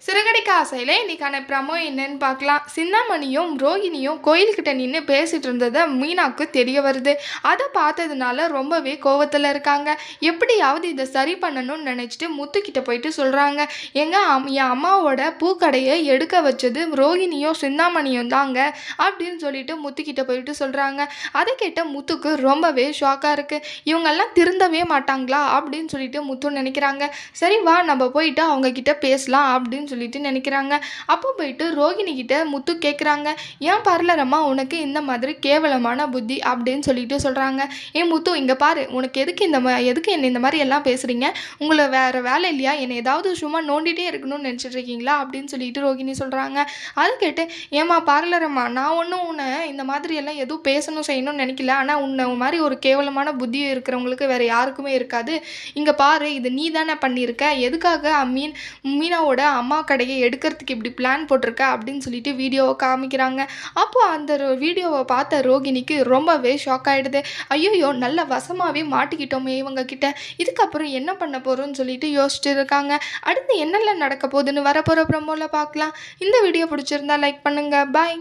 சிறகடிக்க ஆசையில் இன்னைக்கான ப்ரமோ என்னன்னு பார்க்கலாம். சிந்தாமணியும் ரோகிணியும் கோயில்கிட்ட நின்று பேசிட்டு இருந்ததை மீனாவுக்கு தெரிய வருது. அதை பார்த்ததுனால ரொம்பவே கோவத்தில் இருக்காங்க. எப்படியாவது இதை சரி பண்ணணும்னு நினச்சிட்டு முத்துக்கிட்ட போயிட்டு சொல்கிறாங்க, என் அம்மாவோட பூக்கடையை எடுக்க வச்சது ரோகிணியும் சிந்தாமணியும் தாங்க அப்படின்னு சொல்லிட்டு முத்துக்கிட்ட போயிட்டு சொல்கிறாங்க. அதை கேட்ட முத்துக்கு ரொம்பவே ஷாக்காக இருக்குது. இவங்கெல்லாம் திருந்தவே மாட்டாங்களா அப்படின்னு சொல்லிட்டு முத்து நினைக்கிறாங்க. சரி வா நம்ம போயிட்டு அவங்கக்கிட்ட பேசலாம் அப்படின்னு சொல்லிட்டு நினைக்கிறாங்க. அப்போ போயிட்டு ரோகிணி கிட்ட முத்து கேட்குறாங்க, ஏன் பார்லரம்மா உனக்கு இந்த மாதிரி கேவலமான புத்தி அப்படின்னு சொல்லிட்டு சொல்கிறாங்க. ஏன் முத்து இங்கே பாரு, உனக்கு எதுக்கு என்ன இந்த மாதிரி எல்லாம் பேசுகிறீங்க? உங்களை வேறு வேலை இல்லையா? என்னை ஏதாவது சும்மா நோண்டிகிட்டே இருக்கணும்னு நினச்சிட்டு இருக்கீங்களா அப்படின்னு சொல்லிட்டு ரோகிணி சொல்கிறாங்க. அது கேட்டு, ஏம்மா பார்லரம்மா, நான் ஒன்றும் உன்னை இந்த மாதிரி எல்லாம் எதுவும் பேசணும் செய்யணும்னு நினைக்கல. ஆனால் உன்னை மாதிரி ஒரு கேவலமான புத்தி இருக்கிறவங்களுக்கு வேறு யாருக்குமே இருக்காது. இங்கே பாரு, இது நீ தானே பண்ணியிருக்க. எதுக்காக மீனாவோட அம்மா கடையை எடுக்கிறதுக்கு இப்படி பிளான் போட்டிருக்க அப்படின்னு சொல்லிட்டு வீடியோவை காமிக்கிறாங்க. அப்போ அந்த வீடியோவை பார்த்த ரோகிணிக்கு ரொம்பவே ஷாக் ஆகிடுது. ஐயோ, நல்ல வசமாகவே மாட்டிக்கிட்டோமே இவங்க கிட்ட, இதுக்கப்புறம் என்ன பண்ண போகிறோம்னு சொல்லிட்டு யோசிச்சுட்டு இருக்காங்க. அடுத்து என்னெல்லாம் நடக்க போகுதுன்னு வரப்போகிற ப்ரோமோவில் பார்க்கலாம். இந்த வீடியோ பிடிச்சிருந்தா லைக் பண்ணுங்கள். பாய்.